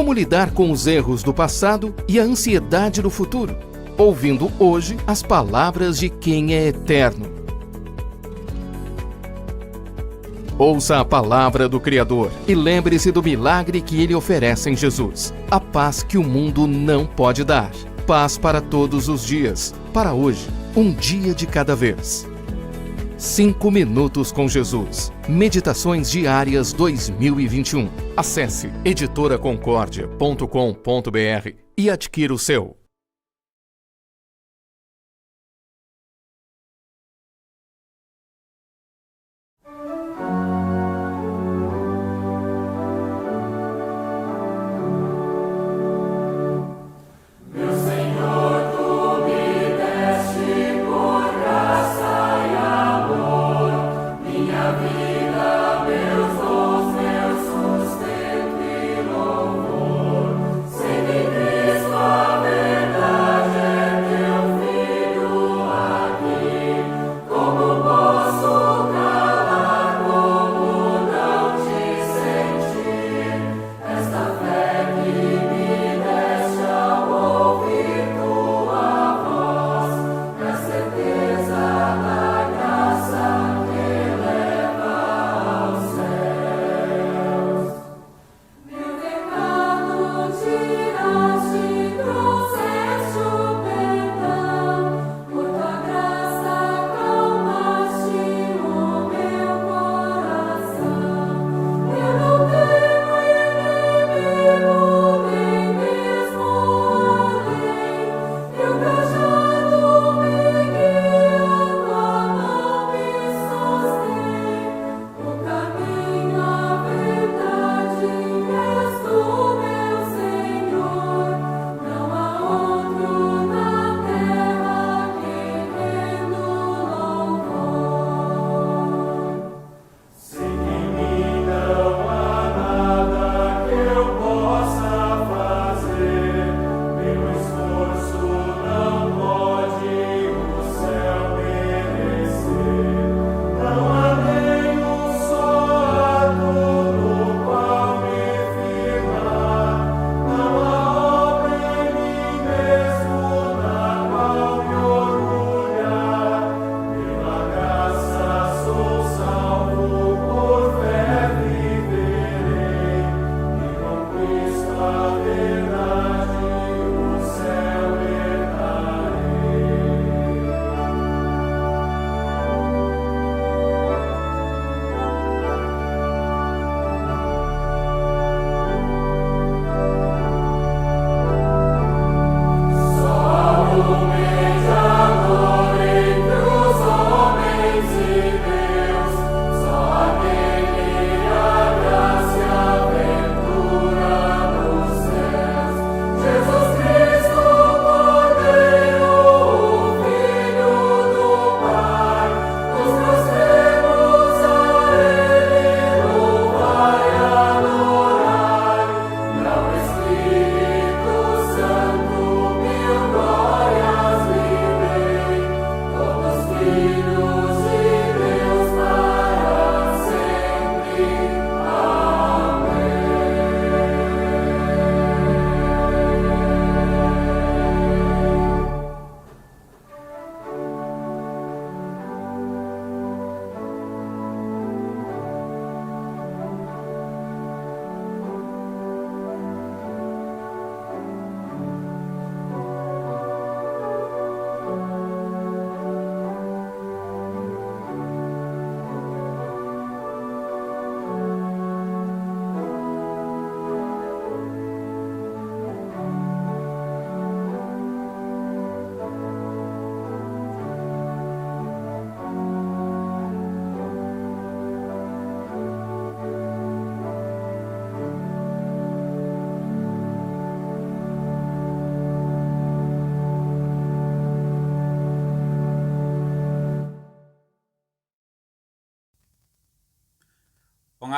Como lidar com os erros do passado e a ansiedade do futuro? Ouvindo hoje as palavras de quem é eterno. Ouça a palavra do Criador e lembre-se do milagre que Ele oferece em Jesus. A paz que o mundo não pode dar. Paz para todos os dias. Para hoje, um dia de cada vez. 5 minutos com Jesus. Meditações diárias 2021. Acesse editoraconcordia.com.br e adquira o seu.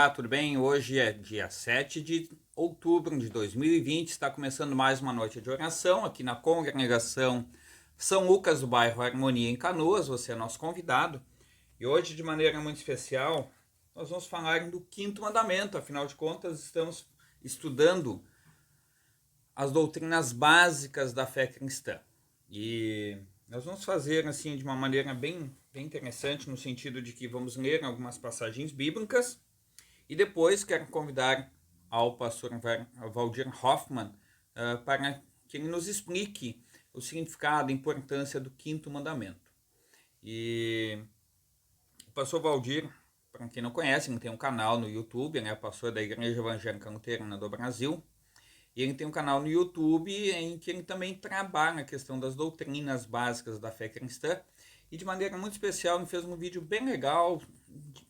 Olá, tudo bem? Hoje é dia 7 de outubro de 2020, está começando mais uma noite de oração aqui na congregação São Lucas do bairro Harmonia em Canoas. Você é nosso convidado e hoje, de maneira muito especial, nós vamos falar do quinto mandamento. Afinal de contas, estamos estudando as doutrinas básicas da fé cristã. E nós vamos fazer assim de uma maneira bem interessante, no sentido de que vamos ler algumas passagens bíblicas e depois quero convidar ao pastor Valdir Hoffmann para que ele nos explique o significado e a importância do quinto mandamento. E o pastor Valdir, para quem não conhece, ele tem um canal no YouTube, ele é pastor da Igreja Evangélica Luterana do Brasil. E ele tem um canal no YouTube em que ele também trabalha a questão das doutrinas básicas da fé cristã. E de maneira muito especial ele fez um vídeo bem legal,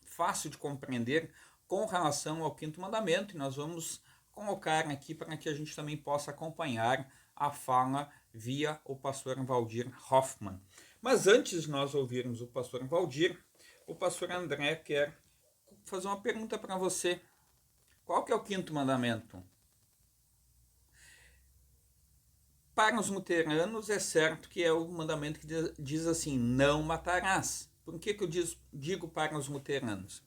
fácil de compreender, com relação ao quinto mandamento. E nós vamos colocar aqui para que a gente também possa acompanhar a fala via o pastor Valdir Hoffmann. Mas antes de nós ouvirmos o pastor Valdir, o pastor André quer fazer uma pergunta para você. Qual que é o quinto mandamento? Para os luteranos é certo que é o mandamento que diz assim, não matarás. Por que eu digo para os luteranos?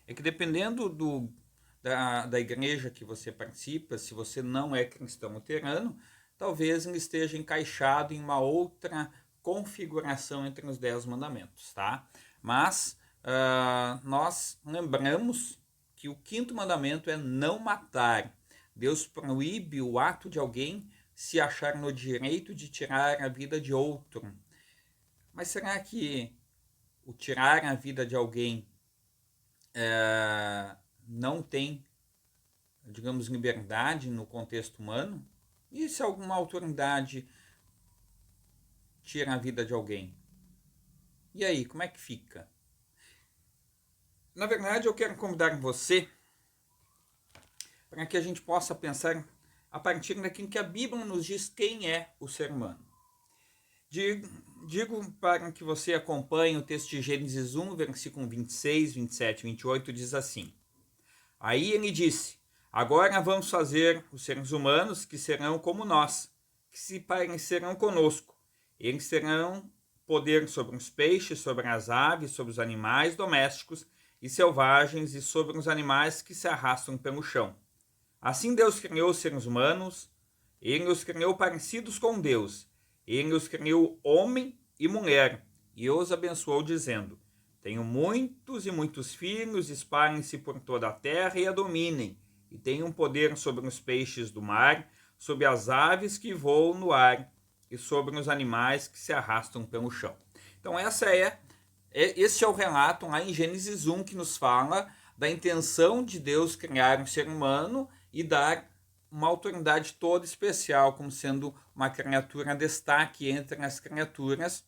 É que dependendo da igreja que você participa, se você não é cristão luterano, talvez ele esteja encaixado em uma outra configuração entre os 10 mandamentos, tá? Mas nós lembramos que o quinto mandamento é não matar. Deus proíbe o ato de alguém se achar no direito de tirar a vida de outro. Mas será que o tirar a vida de alguém não tem, digamos, liberdade no contexto humano? E se alguma autoridade tira a vida de alguém? E aí, como é que fica? Na verdade, eu quero convidar você para que a gente possa pensar a partir daquilo que a Bíblia nos diz quem é o ser humano. Digo para que você acompanhe o texto de Gênesis 1, versículo 26, 27 e 28, diz assim: Aí ele disse, agora vamos fazer os seres humanos que serão como nós, que se parecerão conosco. Eles terão poder sobre os peixes, sobre as aves, sobre os animais domésticos e selvagens e sobre os animais que se arrastam pelo chão. Assim Deus criou os seres humanos, ele os criou parecidos com Deus. Ele os criou homem e mulher, e os abençoou dizendo, tenham muitos e muitos filhos, espalhem-se por toda a terra e a dominem, e tenham poder sobre os peixes do mar, sobre as aves que voam no ar, e sobre os animais que se arrastam pelo chão. Então esse é o relato lá em Gênesis 1 que nos fala da intenção de Deus criar um ser humano e dar uma autoridade toda especial, como sendo uma criatura destaque entre as criaturas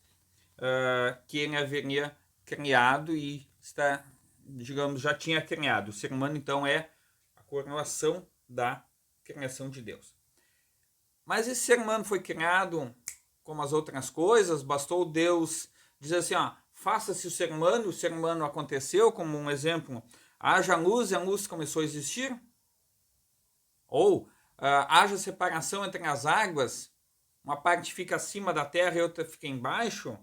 que ele haveria criado e está, digamos, já tinha criado. O ser humano, então, é a coroação da criação de Deus. Mas esse ser humano foi criado como as outras coisas, bastou Deus dizer assim, faça-se o ser humano aconteceu, como um exemplo, haja luz e a luz começou a existir? Ou haja separação entre as águas, uma parte fica acima da terra e outra fica embaixo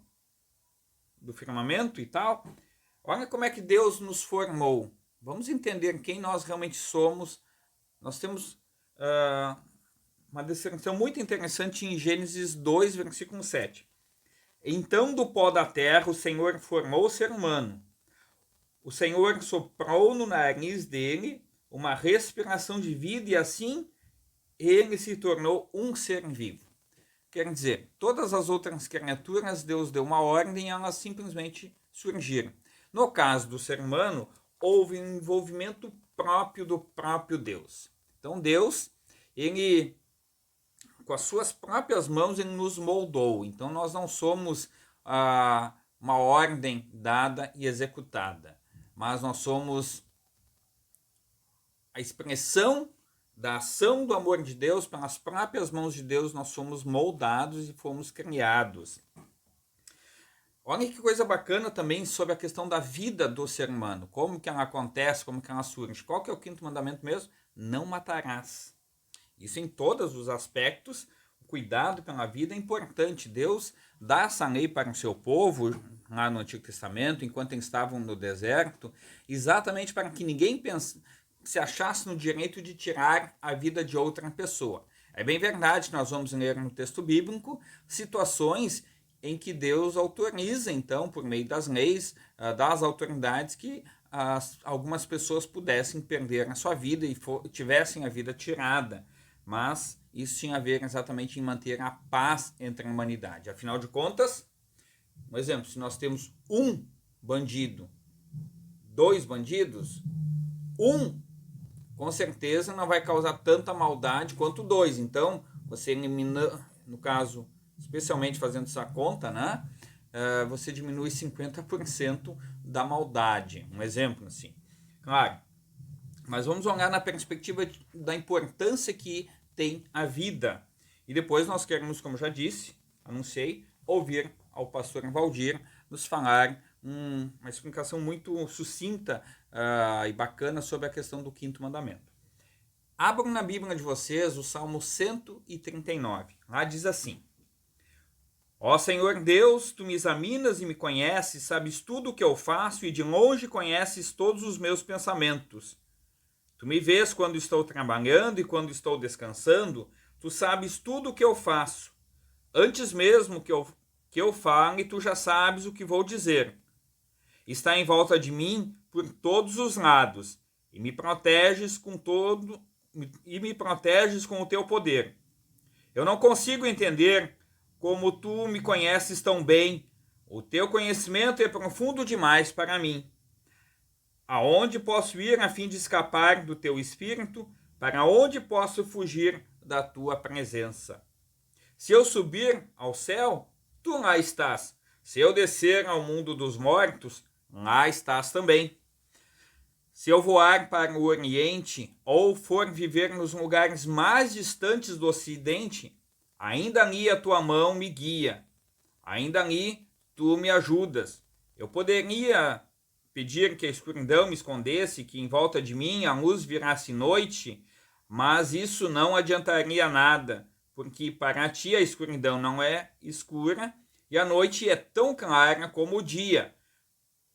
do firmamento e tal. Olha como é que Deus nos formou. Vamos entender quem nós realmente somos. Nós temos uma descrição muito interessante em Gênesis 2, versículo 7. Então do pó da terra o Senhor formou o ser humano. O Senhor soprou no nariz dele uma respiração de vida e assim ele se tornou um ser vivo. Quer dizer, todas as outras criaturas, Deus deu uma ordem e elas simplesmente surgiram. No caso do ser humano, houve um envolvimento próprio do próprio Deus. Então Deus, ele, com as suas próprias mãos, ele nos moldou. Então nós não somos uma ordem dada e executada, mas nós somos a expressão da ação do amor de Deus. Pelas próprias mãos de Deus nós somos moldados e fomos criados. Olha que coisa bacana também sobre a questão da vida do ser humano. Como que ela acontece, como que ela surge. Qual que é o quinto mandamento mesmo? Não matarás. Isso em todos os aspectos. O cuidado pela vida é importante. Deus dá essa lei para o seu povo, lá no Antigo Testamento, enquanto eles estavam no deserto, exatamente para que ninguém se achasse no direito de tirar a vida de outra pessoa. É bem verdade que nós vamos ler no texto bíblico situações em que Deus autoriza, então, por meio das leis, das autoridades, que algumas pessoas pudessem perder a sua vida e tivessem a vida tirada. Mas isso tinha a ver exatamente em manter a paz entre a humanidade. Afinal de contas, um exemplo, se nós temos um bandido, 2 bandidos, com certeza não vai causar tanta maldade quanto 2. Então, você elimina, no caso, especialmente fazendo essa conta, né? Você diminui 50% da maldade. Um exemplo assim. Claro, mas vamos olhar na perspectiva da importância que tem a vida. E depois nós queremos, como já disse, anunciei, ouvir ao pastor Valdir nos falar uma explicação muito sucinta e bacana sobre a questão do 5º mandamento. Abram na Bíblia de vocês o Salmo 139. Lá diz assim: Ó Senhor Deus, tu me examinas e me conheces, sabes tudo o que eu faço e de longe conheces todos os meus pensamentos. Tu me vês quando estou trabalhando e quando estou descansando, tu sabes tudo o que eu faço. Antes mesmo que eu fale, tu já sabes o que vou dizer. Está em volta de mim por todos os lados, e me proteges com o teu poder. Eu não consigo entender como tu me conheces tão bem. O teu conhecimento é profundo demais para mim. Aonde posso ir a fim de escapar do teu espírito? Para onde posso fugir da tua presença? Se eu subir ao céu, tu lá estás. Se eu descer ao mundo dos mortos, lá estás também. Se eu voar para o Oriente ou for viver nos lugares mais distantes do Ocidente, ainda ali a tua mão me guia. Ainda ali tu me ajudas. Eu poderia pedir que a escuridão me escondesse, que em volta de mim a luz virasse noite, mas isso não adiantaria nada, porque para ti a escuridão não é escura e a noite é tão clara como o dia.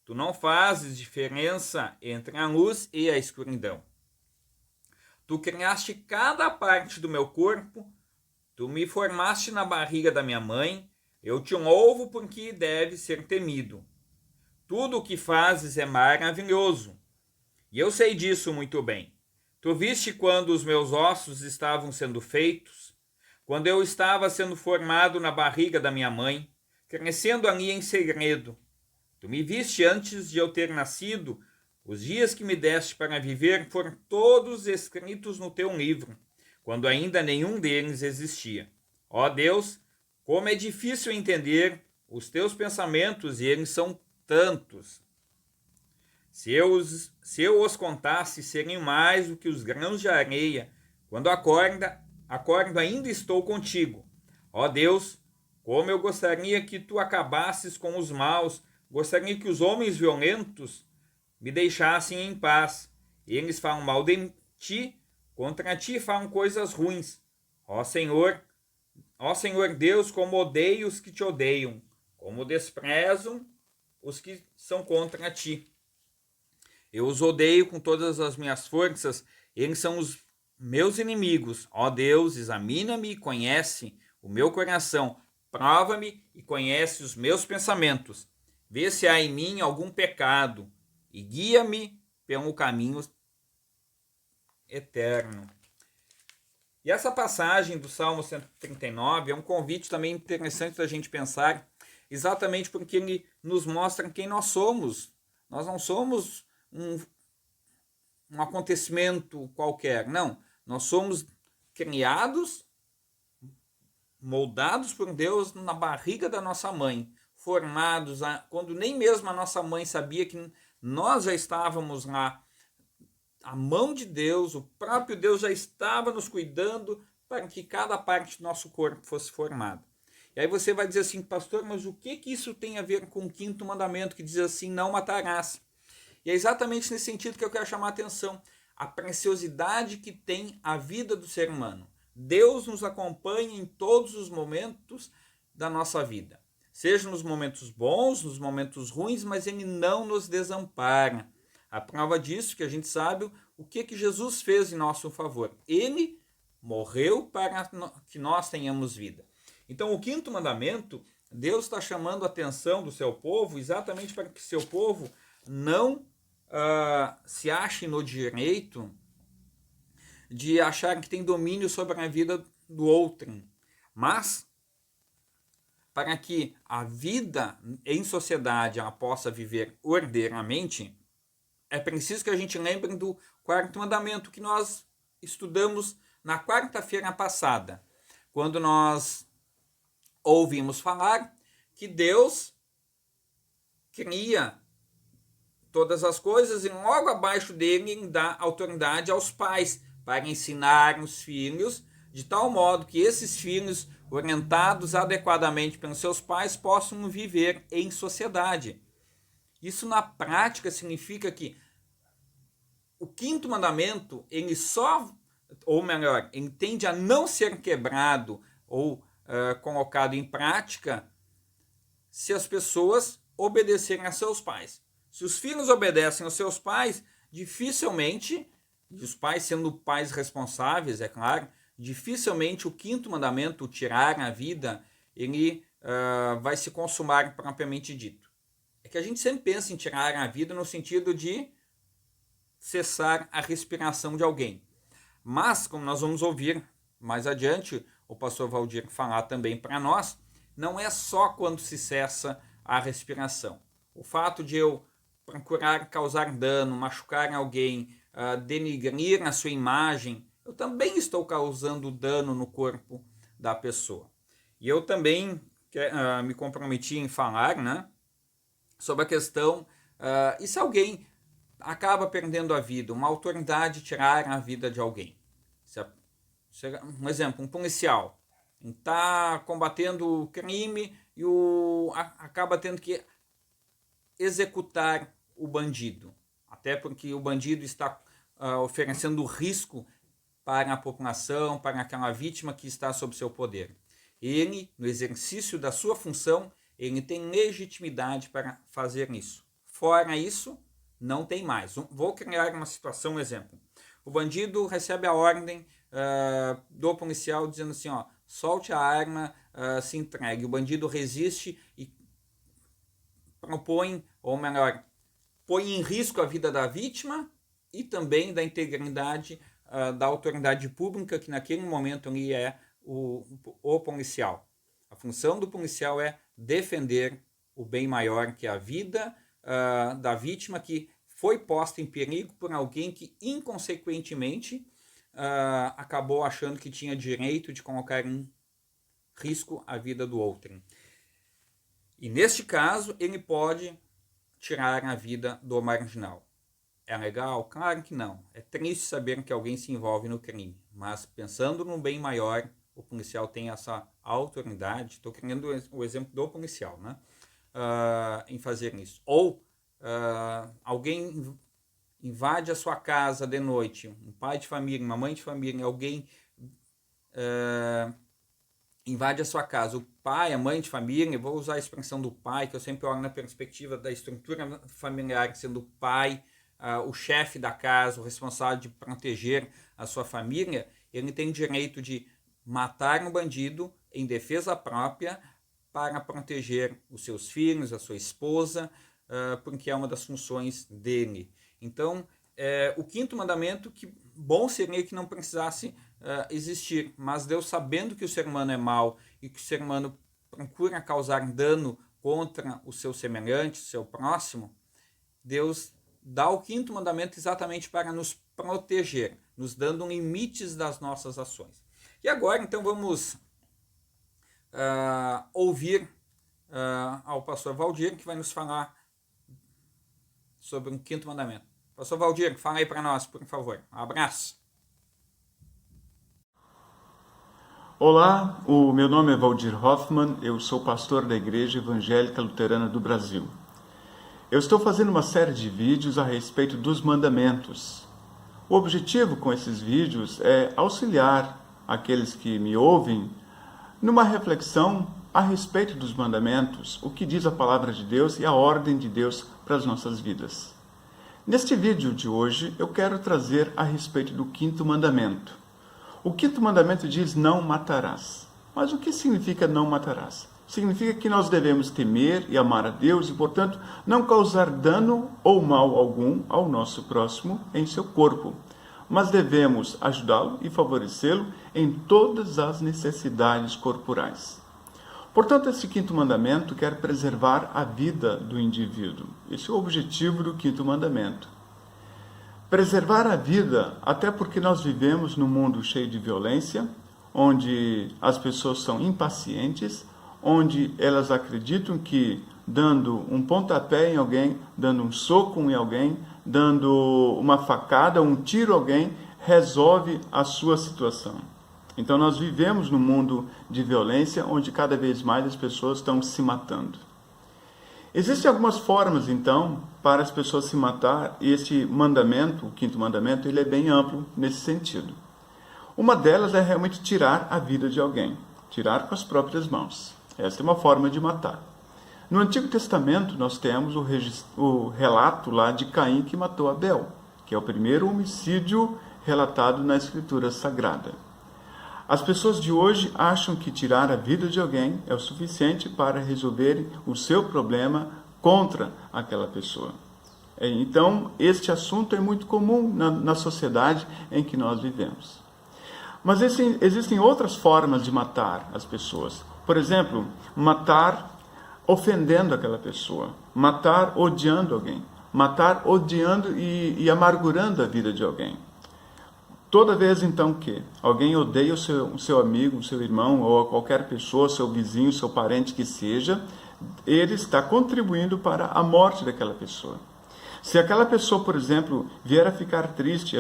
Tu não fazes diferença entre a luz e a escuridão. Tu criaste cada parte do meu corpo, tu me formaste na barriga da minha mãe, eu te louvo porque deve ser temido. Tudo o que fazes é maravilhoso, e eu sei disso muito bem. Tu viste quando os meus ossos estavam sendo feitos, quando eu estava sendo formado na barriga da minha mãe, crescendo ali em segredo. Tu me viste antes de eu ter nascido, os dias que me deste para viver foram todos escritos no teu livro, quando ainda nenhum deles existia. Ó Deus, como é difícil entender os teus pensamentos, e eles são tantos. Se eu os contasse, seriam mais do que os grãos de areia. Quando acordo, ainda estou contigo. Ó Deus, como eu gostaria que tu acabasses com os maus, gostaria que os homens violentos me deixassem em paz. Eles falam mal de ti, contra ti falam coisas ruins. Ó Senhor Deus, como odeio os que te odeiam, como desprezam os que são contra ti. Eu os odeio com todas as minhas forças, eles são os meus inimigos. Ó Deus, examina-me e conhece o meu coração, prova-me e conhece os meus pensamentos. Vê se há em mim algum pecado e guia-me pelo caminho eterno. E essa passagem do Salmo 139 é um convite também interessante da gente pensar, exatamente porque ele nos mostra quem nós somos. Nós não somos um acontecimento qualquer, não. Nós somos criados, moldados por Deus na barriga da nossa mãe, formados quando nem mesmo a nossa mãe sabia que nós já estávamos lá. A mão de Deus, o próprio Deus já estava nos cuidando para que cada parte do nosso corpo fosse formada. E aí você vai dizer assim, pastor, mas o que isso tem a ver com o 5º mandamento que diz assim, não matarás? E é exatamente nesse sentido que eu quero chamar a atenção, a preciosidade que tem a vida do ser humano. Deus nos acompanha em todos os momentos da nossa vida, seja nos momentos bons, nos momentos ruins, mas Ele não nos desampara. A prova disso que a gente sabe o que Jesus fez em nosso favor. Ele morreu para que nós tenhamos vida. Então, o quinto mandamento, Deus está chamando a atenção do seu povo exatamente para que seu povo não se ache no direito de achar que tem domínio sobre a vida do outrem, mas para que a vida em sociedade ela possa viver ordeiramente, é preciso que a gente lembre do quarto mandamento que nós estudamos na quarta-feira passada, quando nós ouvimos falar que Deus cria todas as coisas e logo abaixo dele ele dá autoridade aos pais para ensinar os filhos, de tal modo que esses filhos, orientados adequadamente pelos seus pais, possam viver em sociedade. Isso na prática significa que o quinto mandamento, ele só, ou melhor, ele tende a não ser quebrado ou colocado em prática se as pessoas obedecerem a seus pais. Se os filhos obedecem aos seus pais, dificilmente, e os pais sendo pais responsáveis, é claro, dificilmente o quinto mandamento, o tirar a vida, ele vai se consumar propriamente dito. É que a gente sempre pensa em tirar a vida no sentido de cessar a respiração de alguém. Mas, como nós vamos ouvir mais adiante, o pastor Valdir falar também para nós, não é só quando se cessa a respiração. O fato de eu procurar causar dano, machucar alguém, denigrir a sua imagem, eu também estou causando dano no corpo da pessoa. E eu também me comprometi em falar, né, sobre a questão, e se alguém acaba perdendo a vida, uma autoridade tirar a vida de alguém? Um exemplo, um policial está combatendo o crime e acaba tendo que executar o bandido, até porque o bandido está oferecendo risco para a população, para aquela vítima que está sob seu poder. Ele, no exercício da sua função, ele tem legitimidade para fazer isso. Fora isso, não tem mais. Vou criar uma situação, um exemplo. O bandido recebe a ordem do policial dizendo assim, ó, solte a arma, se entregue. O bandido resiste e propõe, ou melhor, põe em risco a vida da vítima e também da integridade da autoridade pública, que naquele momento ali é o policial. A função do policial é defender o bem maior, que é a vida da vítima, que foi posta em perigo por alguém que inconsequentemente acabou achando que tinha direito de colocar em risco a vida do outro. E neste caso, ele pode tirar a vida do marginal. É legal? Claro que não. É triste saber que alguém se envolve no crime, mas pensando no bem maior, o policial tem essa autoridade, estou querendo o exemplo do policial, né? Em fazer isso. Ou alguém invade a sua casa de noite, um pai de família, uma mãe de família, alguém invade a sua casa, o pai, a mãe de família, vou usar a expressão do pai, que eu sempre olho na perspectiva da estrutura familiar, sendo o pai, o chefe da casa, o responsável de proteger a sua família, ele tem direito de matar um bandido em defesa própria para proteger os seus filhos, a sua esposa, porque é uma das funções dele. Então, o quinto mandamento, que bom seria que não precisasse existir, mas Deus, sabendo que o ser humano é mau e que o ser humano procura causar dano contra o seu semelhante, o seu próximo, Deus dá o quinto mandamento exatamente para nos proteger, nos dando limites das nossas ações. E agora, então, vamos ouvir ao pastor Valdir, que vai nos falar sobre o quinto mandamento. Pastor Valdir, fala aí para nós, por favor. Um abraço. Olá, o meu nome é Valdir Hoffmann, eu sou pastor da Igreja Evangélica Luterana do Brasil. Eu estou fazendo uma série de vídeos a respeito dos mandamentos. O objetivo com esses vídeos é auxiliar aqueles que me ouvem numa reflexão a respeito dos mandamentos, o que diz a palavra de Deus e a ordem de Deus para as nossas vidas. Neste vídeo de hoje, eu quero trazer a respeito do quinto mandamento. O quinto mandamento diz: não matarás. Mas o que significa não matarás? Significa que nós devemos temer e amar a Deus e, portanto, não causar dano ou mal algum ao nosso próximo em seu corpo, mas devemos ajudá-lo e favorecê-lo em todas as necessidades corporais. Portanto, esse quinto mandamento quer preservar a vida do indivíduo. Esse é o objetivo do quinto mandamento. Preservar a vida, até porque nós vivemos num mundo cheio de violência, onde as pessoas são impacientes, onde elas acreditam que dando um pontapé em alguém, dando um soco em alguém, dando uma facada, um tiro a alguém, resolve a sua situação. Então nós vivemos num mundo de violência, onde cada vez mais as pessoas estão se matando. Existem algumas formas, então, para as pessoas se matar, e este mandamento, o quinto mandamento, ele é bem amplo nesse sentido. Uma delas é realmente tirar a vida de alguém, tirar com as próprias mãos. Essa é uma forma de matar. No Antigo Testamento, nós temos o relato lá de Caim que matou Abel, que é o primeiro homicídio relatado na Escritura Sagrada. As pessoas de hoje acham que tirar a vida de alguém é o suficiente para resolver o seu problema contra aquela pessoa. Então, este assunto é muito comum na sociedade em que nós vivemos. Mas existem outras formas de matar as pessoas. Por exemplo, matar ofendendo aquela pessoa, matar odiando alguém, matar odiando e amargurando a vida de alguém. Toda vez, então, que alguém odeia o seu amigo, o seu irmão, ou qualquer pessoa, seu vizinho, seu parente que seja, ele está contribuindo para a morte daquela pessoa. Se aquela pessoa, por exemplo, vier a ficar triste,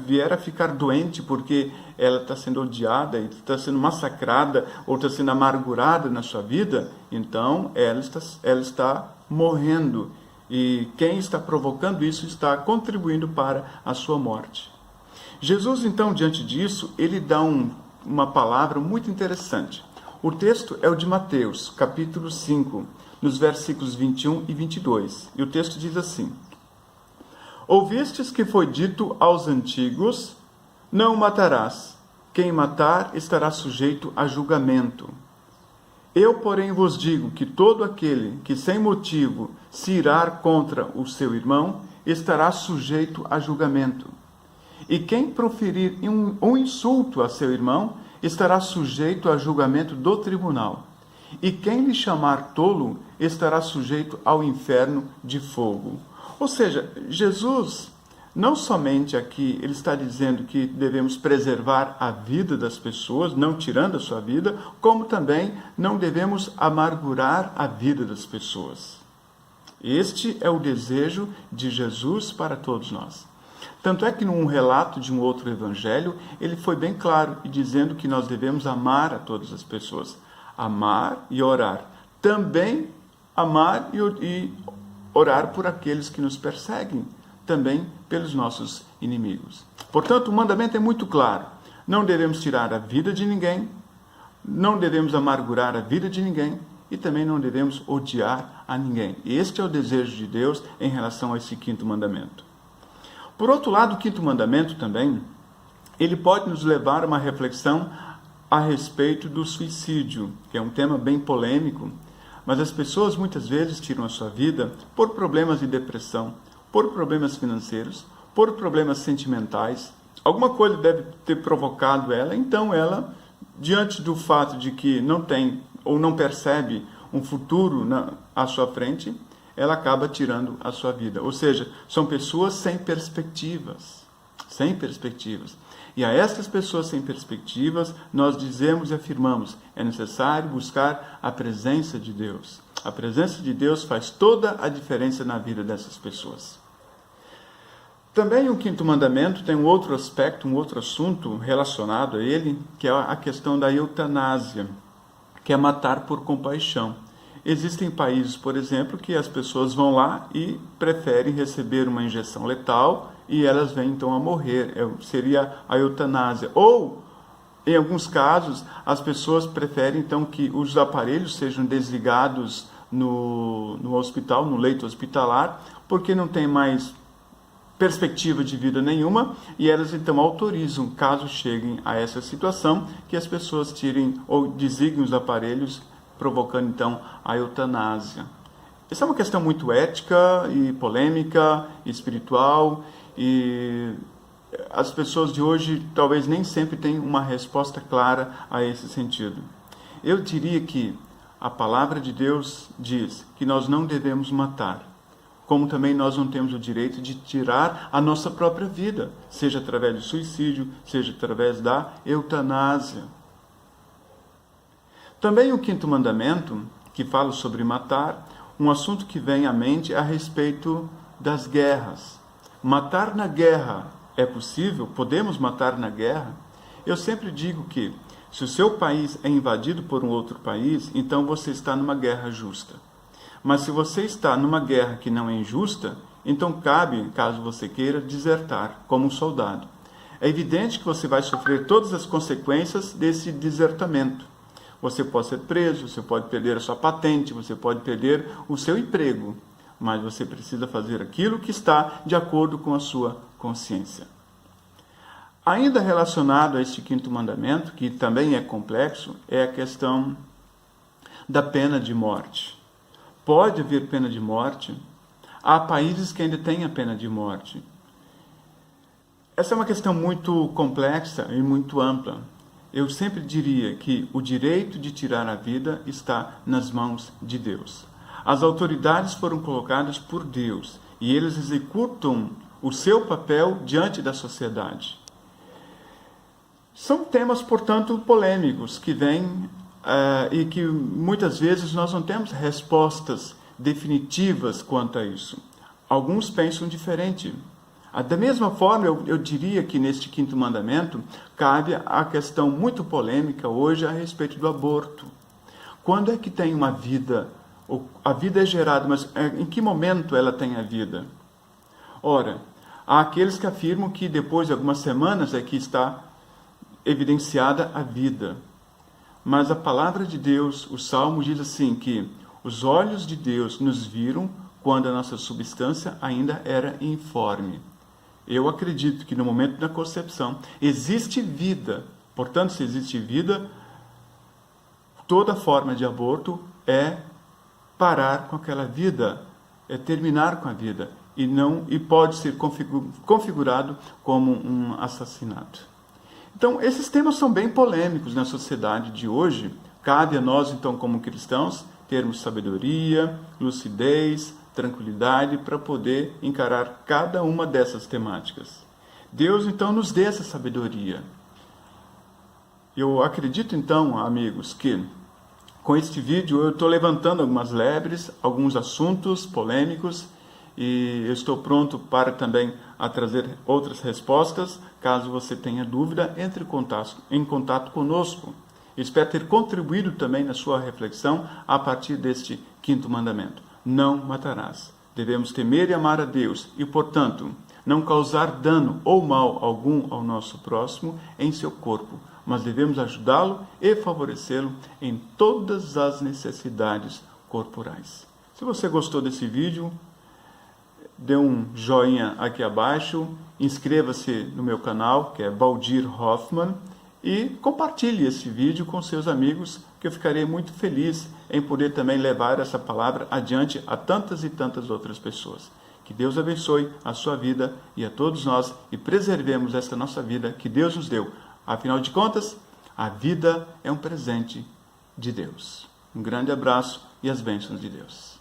vier a ficar doente porque ela está sendo odiada, está sendo massacrada ou está sendo amargurada na sua vida, então ela está morrendo. E quem está provocando isso está contribuindo para a sua morte. Jesus, então, diante disso, ele dá uma palavra muito interessante. O texto é o de Mateus, capítulo 5, nos versículos 21 e 22. E o texto diz assim: Ouvistes que foi dito aos antigos, não matarás. Quem matar estará sujeito a julgamento. Eu, porém, vos digo que todo aquele que sem motivo se irar contra o seu irmão estará sujeito a julgamento. E quem proferir um insulto a seu irmão estará sujeito a julgamento do tribunal. E quem lhe chamar tolo estará sujeito ao inferno de fogo. Ou seja, Jesus, não somente aqui, ele está dizendo que devemos preservar a vida das pessoas, não tirando a sua vida, como também não devemos amargurar a vida das pessoas. Este é o desejo de Jesus para todos nós. Tanto é que num relato de um outro evangelho, ele foi bem claro e dizendo que nós devemos amar a todas as pessoas. Amar e orar. Também amar e orar por aqueles que nos perseguem, também pelos nossos inimigos. Portanto, o mandamento é muito claro. Não devemos tirar a vida de ninguém, não devemos amargurar a vida de ninguém e também não devemos odiar a ninguém. Este é o desejo de Deus em relação a esse quinto mandamento. Por outro lado, o quinto mandamento também, ele pode nos levar a uma reflexão a respeito do suicídio, que é um tema bem polêmico, mas as pessoas muitas vezes tiram a sua vida por problemas de depressão, por problemas financeiros, por problemas sentimentais. Alguma coisa deve ter provocado ela, então ela, diante do fato de que não tem ou não percebe um futuro à sua frente, ela acaba tirando a sua vida. Ou seja, são pessoas sem perspectivas. Sem perspectivas. E a estas pessoas sem perspectivas, nós dizemos e afirmamos, é necessário buscar a presença de Deus. A presença de Deus faz toda a diferença na vida dessas pessoas. Também o quinto mandamento tem um outro aspecto, um outro assunto relacionado a ele, que é a questão da eutanásia, que é matar por compaixão. Existem países, por exemplo, que as pessoas vão lá e preferem receber uma injeção letal e elas vêm então a morrer. Seria a eutanásia. Ou, em alguns casos, as pessoas preferem então que os aparelhos sejam desligados no hospital, no leito hospitalar, porque não tem mais perspectiva de vida nenhuma, e elas então autorizam, caso cheguem a essa situação, que as pessoas tirem ou designem os aparelhos, provocando então a eutanásia. Essa é uma questão muito ética e polêmica, e espiritual, e as pessoas de hoje talvez nem sempre têm uma resposta clara a esse sentido. Eu diria que a palavra de Deus diz que nós não devemos matar, como também nós não temos o direito de tirar a nossa própria vida, seja através do suicídio, seja através da eutanásia. Também o quinto mandamento, que fala sobre matar, um assunto que vem à mente é a respeito das guerras. Matar na guerra é possível? Podemos matar na guerra? Eu sempre digo que, se o seu país é invadido por um outro país, então você está numa guerra justa. Mas se você está numa guerra que não é injusta, então cabe, caso você queira, desertar como um soldado. É evidente que você vai sofrer todas as consequências desse desertamento. Você pode ser preso, você pode perder a sua patente, você pode perder o seu emprego, mas você precisa fazer aquilo que está de acordo com a sua consciência. Ainda relacionado a este quinto mandamento, que também é complexo, é a questão da pena de morte. Pode haver pena de morte? Há países que ainda têm a pena de morte. Essa é uma questão muito complexa e muito ampla. Eu sempre diria que o direito de tirar a vida está nas mãos de Deus. As autoridades foram colocadas por Deus e eles executam o seu papel diante da sociedade. São temas, portanto, polêmicos que vêm e que muitas vezes nós não temos respostas definitivas quanto a isso. Alguns pensam diferente. Da mesma forma, eu diria que neste quinto mandamento cabe a questão muito polêmica hoje a respeito do aborto. Quando é que tem uma vida? A vida é gerada, mas em que momento ela tem a vida? Ora, há aqueles que afirmam que depois de algumas semanas é que está evidenciada a vida. Mas a palavra de Deus, o Salmo diz assim que os olhos de Deus nos viram quando a nossa substância ainda era informe. Eu acredito que no momento da concepção existe vida. Portanto, se existe vida, toda forma de aborto é parar com aquela vida, é terminar com a vida e pode ser configurado como um assassinato. Então, esses temas são bem polêmicos na sociedade de hoje. Cabe a nós, então, como cristãos, termos sabedoria, lucidez, tranquilidade para poder encarar cada uma dessas temáticas. Deus, então, nos dê essa sabedoria. Eu acredito, então, amigos, que com este vídeo eu estou levantando algumas lebres, alguns assuntos polêmicos, e eu estou pronto para também a trazer outras respostas. Caso você tenha dúvida, entre em contato conosco. Espero ter contribuído também na sua reflexão a partir deste quinto mandamento. Não matarás. Devemos temer e amar a Deus e, portanto, não causar dano ou mal algum ao nosso próximo em seu corpo, mas devemos ajudá-lo e favorecê-lo em todas as necessidades corporais. Se você gostou desse vídeo, dê um joinha aqui abaixo, inscreva-se no meu canal, que é Valdir Hoffmann, e compartilhe esse vídeo com seus amigos, que eu ficarei muito feliz em poder também levar essa palavra adiante a tantas e tantas outras pessoas. Que Deus abençoe a sua vida e a todos nós e preservemos esta nossa vida que Deus nos deu. Afinal de contas, a vida é um presente de Deus. Um grande abraço e as bênçãos de Deus.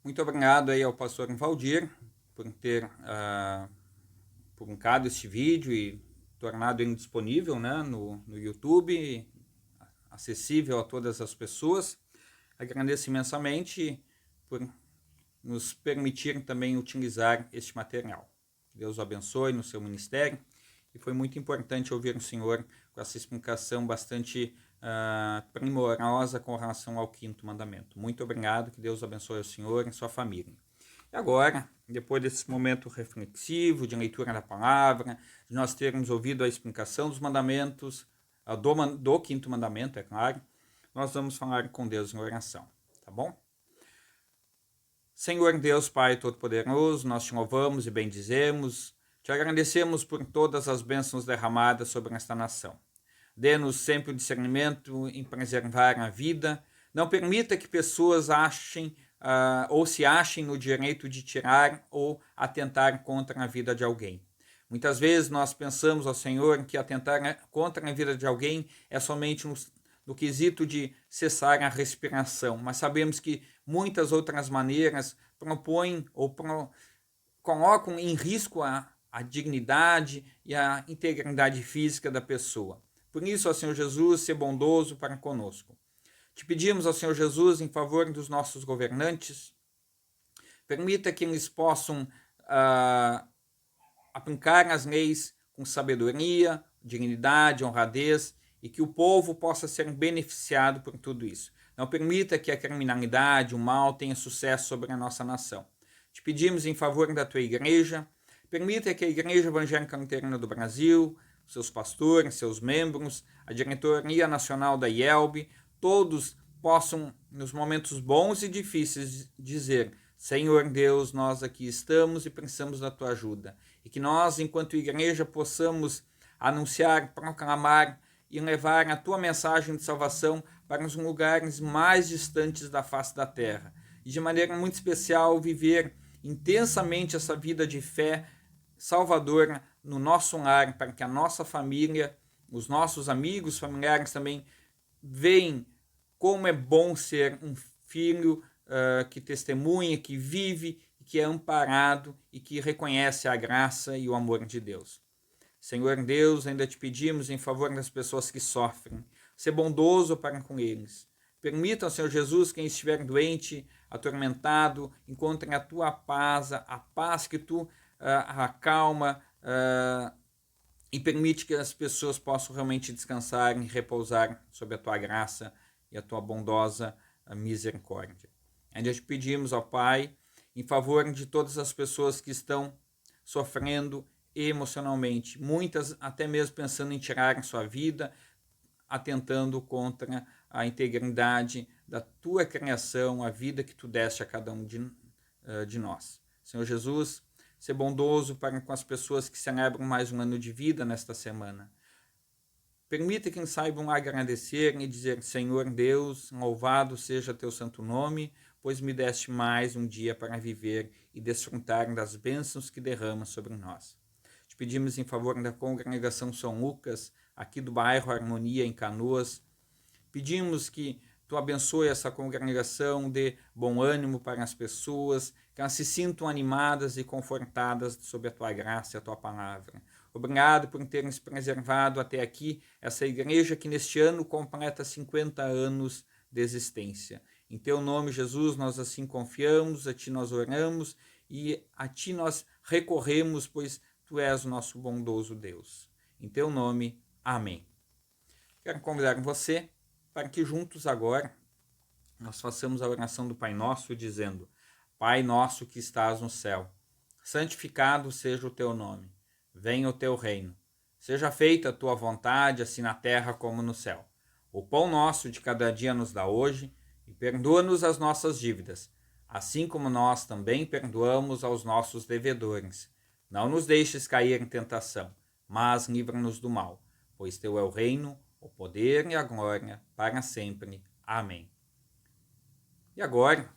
Muito obrigado aí ao pastor Valdir por ter publicado este vídeo e tornado ele disponível, né, no YouTube, acessível a todas as pessoas. Agradeço imensamente por nos permitir também utilizar este material. Deus o abençoe no seu ministério. E foi muito importante ouvir o Senhor com essa explicação bastante primorosa com relação ao quinto mandamento. Muito obrigado, que Deus abençoe o Senhor e sua família. E agora, depois desse momento reflexivo, de leitura da palavra, de nós termos ouvido a explicação dos mandamentos, do quinto mandamento, é claro, nós vamos falar com Deus em oração, tá bom? Senhor Deus, Pai Todo-Poderoso, nós te louvamos e bendizemos, te agradecemos por todas as bênçãos derramadas sobre esta nação. Dê-nos sempre o discernimento em preservar a vida. Não permita que pessoas achem ou se achem no direito de tirar ou atentar contra a vida de alguém. Muitas vezes nós pensamos, ó Senhor, que atentar contra a vida de alguém é somente no quesito de cessar a respiração, mas sabemos que muitas outras maneiras propõem ou colocam em risco a dignidade e a integridade física da pessoa. Por isso, ó Senhor Jesus, ser bondoso para conosco. Te pedimos, ó Senhor Jesus, em favor dos nossos governantes, permita que eles possam aplicar as leis com sabedoria, dignidade, honradez, e que o povo possa ser beneficiado por tudo isso. Não permita que a criminalidade, o mal tenha sucesso sobre a nossa nação. Te pedimos em favor da tua igreja, permita que a Igreja Evangélica Luterana do Brasil, seus pastores, seus membros, a diretoria nacional da IELB, todos possam, nos momentos bons e difíceis, dizer: Senhor Deus, nós aqui estamos e precisamos da tua ajuda. E que nós, enquanto igreja, possamos anunciar, proclamar e levar a tua mensagem de salvação para os lugares mais distantes da face da terra. E de maneira muito especial, viver intensamente essa vida de fé salvadora no nosso lar, para que a nossa família, os nossos amigos, familiares também vejam como é bom ser um filho que testemunha, que vive, que é amparado e que reconhece a graça e o amor de Deus. Senhor Deus, ainda te pedimos em favor das pessoas que sofrem, ser bondoso para com eles. Permita, Senhor Jesus, quem estiver doente, atormentado, encontre a tua paz, a paz que tu acalma e permite que as pessoas possam realmente descansar e repousar sob a tua graça e a tua bondosa misericórdia. Ainda te pedimos, ó Pai, em favor de todas as pessoas que estão sofrendo emocionalmente, muitas até mesmo pensando em tirar sua vida, atentando contra a integridade da tua criação, a vida que tu deste a cada um de nós. Senhor Jesus, ser bondoso para com as pessoas que celebram mais um ano de vida nesta semana. Permita que eles saibam agradecer e dizer: Senhor Deus, louvado seja teu santo nome, pois me deste mais um dia para viver e desfrutar das bênçãos que derramas sobre nós. Te pedimos em favor da congregação São Lucas, aqui do bairro Harmonia, em Canoas. Pedimos que tu abençoe essa congregação, dê bom ânimo para as pessoas, que elas se sintam animadas e confortadas sob a tua graça e a tua palavra. Obrigado por teres preservado até aqui essa igreja que neste ano completa 50 anos de existência. Em teu nome, Jesus, nós assim confiamos, a ti nós oramos e a ti nós recorremos, pois tu és o nosso bondoso Deus. Em teu nome, amém. Quero convidar você para que juntos agora nós façamos a oração do Pai Nosso, dizendo: Pai nosso que estás no céu, santificado seja o teu nome. Venha o teu reino. Seja feita a tua vontade, assim na terra como no céu. O pão nosso de cada dia nos dá hoje, e perdoa-nos as nossas dívidas, assim como nós também perdoamos aos nossos devedores. Não nos deixes cair em tentação, mas livra-nos do mal, pois teu é o reino, o poder e a glória para sempre. Amém. E agora,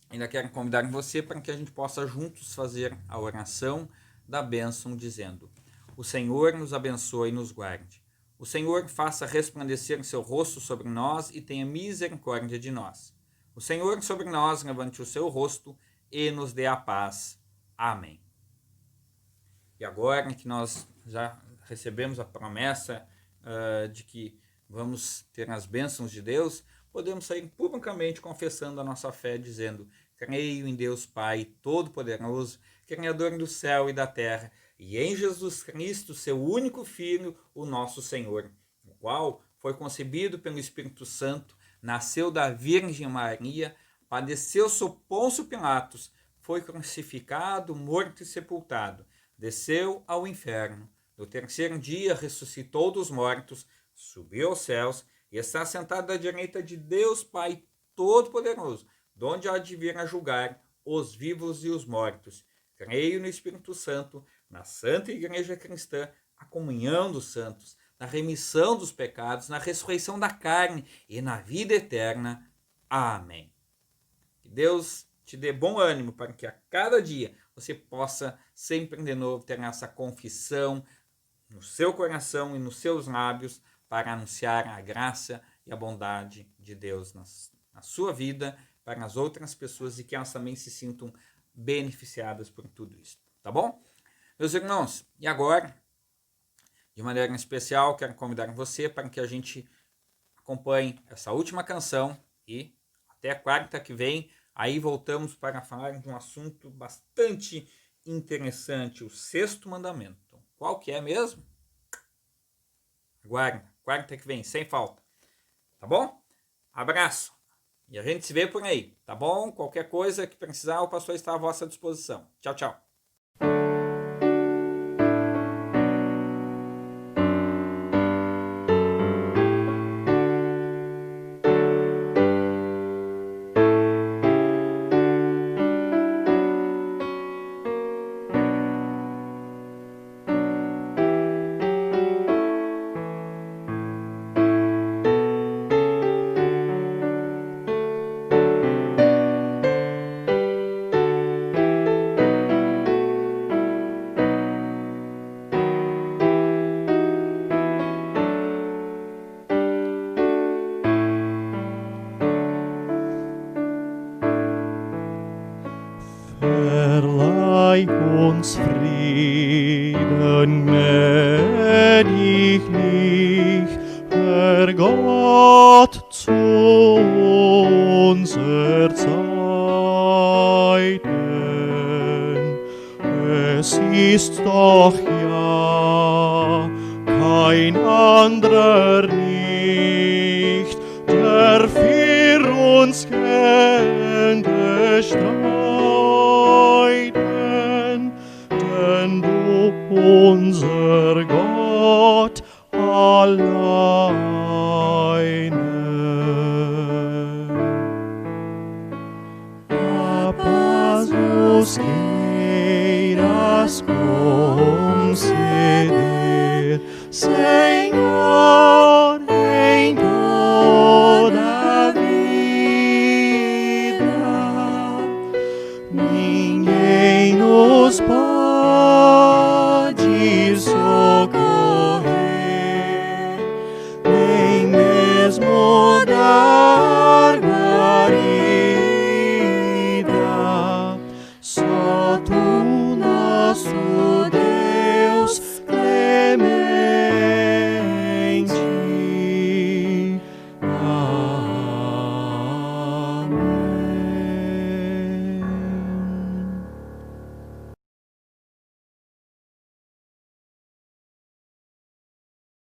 ainda quero convidar você para que a gente possa juntos fazer a oração da bênção, dizendo: O Senhor nos abençoe e nos guarde. O Senhor faça resplandecer seu rosto sobre nós e tenha misericórdia de nós. O Senhor sobre nós levante o seu rosto e nos dê a paz. Amém. E agora que nós já recebemos a promessa de que vamos ter as bênçãos de Deus, podemos sair publicamente confessando a nossa fé, dizendo: Creio em Deus Pai Todo-Poderoso, Criador do céu e da terra, e em Jesus Cristo, seu único Filho, o nosso Senhor, o qual foi concebido pelo Espírito Santo, nasceu da Virgem Maria, padeceu sob Pôncio Pilatos, foi crucificado, morto e sepultado, desceu ao inferno, no terceiro dia ressuscitou dos mortos, subiu aos céus e está sentado à direita de Deus Pai Todo-Poderoso, donde há de vir a julgar os vivos e os mortos. Creio no Espírito Santo, na Santa Igreja Cristã, a comunhão dos santos, na remissão dos pecados, na ressurreição da carne e na vida eterna. Amém. Que Deus te dê bom ânimo para que a cada dia você possa sempre de novo ter essa confissão no seu coração e nos seus lábios para anunciar a graça e a bondade de Deus na sua vida, para as outras pessoas e que elas também se sintam beneficiadas por tudo isso. Tá bom? Meus irmãos, e agora, de maneira especial, quero convidar você para que a gente acompanhe essa última canção e até quarta que vem, aí voltamos para falar de um assunto bastante interessante, o 6º mandamento. Qual que é mesmo? Aguarda, quarta que vem, sem falta. Tá bom? Abraço. E a gente se vê por aí, tá bom? Qualquer coisa que precisar, o pastor está à vossa disposição. Tchau, tchau. Verleih uns Frieden gnädiglich, Herr Gott, zu unser Zeiten. Es ist doch ja kein anderer nicht, der für uns gern gestreiten, denn du unser Gott alleine. Apasus queiras conceder, Senhor,